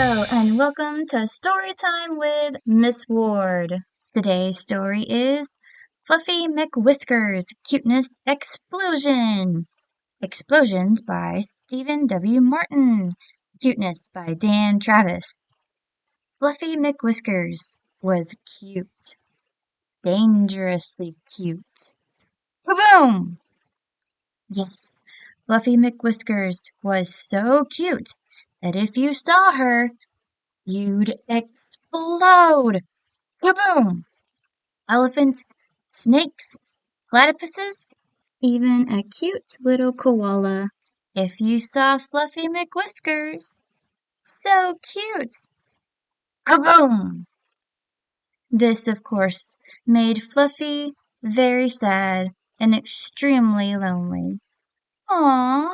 Hello, and welcome to Storytime with Miss Ward. Today's story is Fluffy McWhiskers Cuteness Explosion. Explosions by Stephen W. Martin. Cuteness by Dan Travis. Fluffy McWhiskers was cute. Dangerously cute. Kaboom! Yes, Fluffy McWhiskers was so cute that if you saw her, you'd explode! Kaboom! Elephants, snakes, platypuses, even a cute little koala. If you saw Fluffy McWhiskers. So cute! Kaboom! This, of course, made Fluffy very sad and extremely lonely. Aww,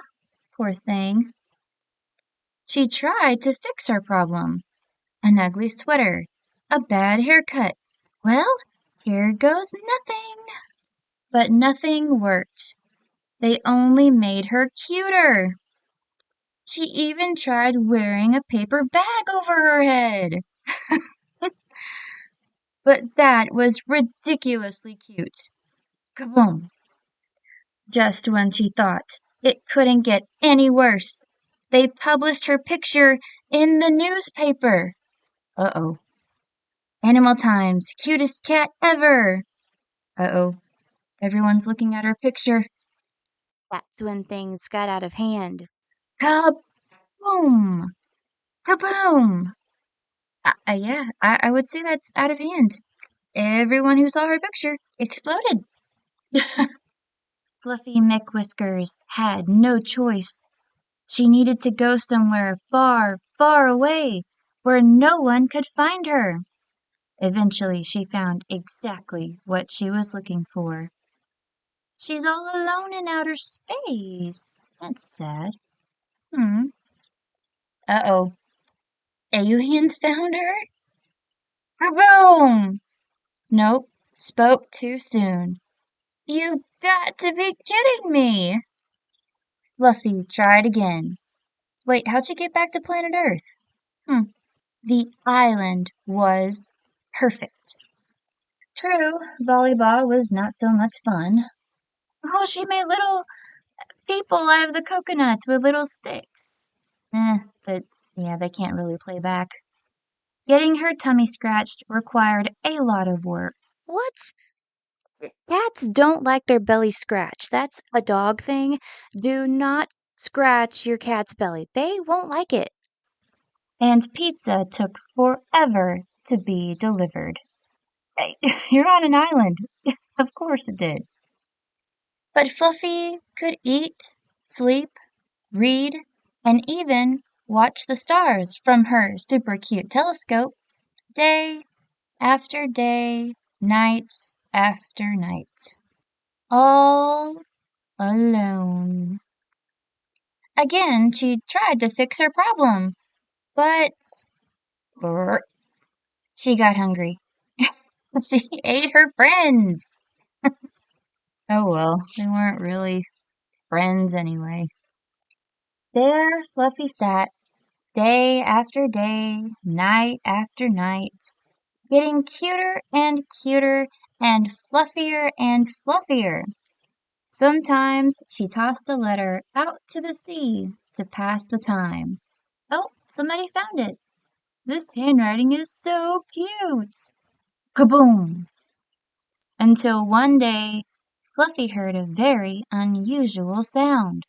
poor thing. She tried to fix her problem. An ugly sweater, a bad haircut. Well, here goes nothing. But nothing worked. They only made her cuter. She even tried wearing a paper bag over her head. But that was ridiculously cute. Kaboom! Just when she thought it couldn't get any worse, they published her picture in the newspaper. Uh-oh. Animal Times, cutest cat ever. Uh-oh. Everyone's looking at her picture. That's when things got out of hand. Kaboom! Kaboom! Yeah, I would say that's out of hand. Everyone who saw her picture exploded. Fluffy McWhiskers had no choice. She needed to go somewhere far, far away, where no one could find her. Eventually, she found exactly what she was looking for. She's all alone in outer space. That's sad. Uh-oh. Aliens found her? Kaboom! Nope. Spoke too soon. You got to be kidding me! Fluffy tried again. Wait, how'd she get back to planet Earth? The island was perfect. True, volleyball was not so much fun. Oh, she made little people out of the coconuts with little sticks. But yeah, they can't really play back. Getting her tummy scratched required a lot of work. What? Cats don't like their belly scratched. That's a dog thing. Do not scratch your cat's belly. They won't like it. And pizza took forever to be delivered. Hey, you're on an island. Of course it did. But Fluffy could eat, sleep, read, and even watch the stars from her super cute telescope day after day, night after night. All alone. Again, she tried to fix her problem, but she got hungry. She ate her friends. Oh well, they weren't really friends anyway. There Fluffy sat, day after day, night after night, getting cuter and cuter and fluffier. Sometimes she tossed a letter out to the sea to pass the time. Oh, somebody found it. This handwriting is so cute. Kaboom! Until one day, Fluffy heard a very unusual sound.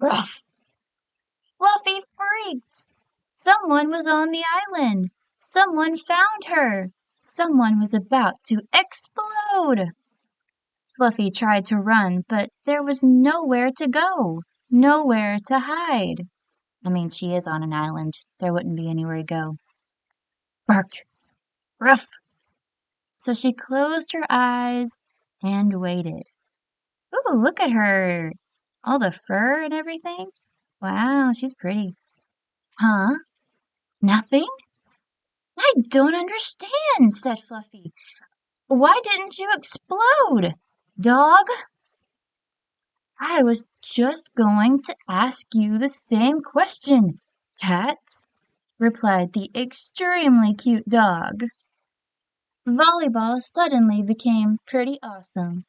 Gruff! Fluffy freaked. Someone was on the island. Someone found her. Someone was about to explode. Fluffy tried to run, but there was nowhere to go, nowhere to hide. I mean, she is on an island. There wouldn't be anywhere to go. Bark! Ruff! So she closed her eyes and waited. Ooh, look at her! All the fur and everything. Wow, she's pretty. Huh? Nothing? I don't understand, said Fluffy. Why didn't you explode, dog? I was just going to ask you the same question, cat. replied the extremely cute dog. Volleyball suddenly became pretty awesome.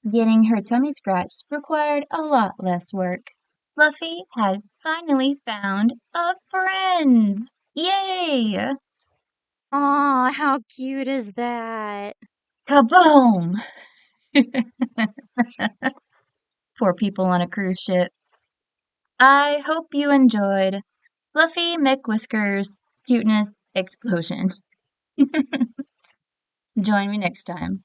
Getting her tummy scratched required a lot less work. Fluffy had finally found a friend! Yay! Aw, how cute is that? Kaboom! Poor people on a cruise ship. I hope you enjoyed Fluffy McWhiskers Cuteness Explosion. Join me next time.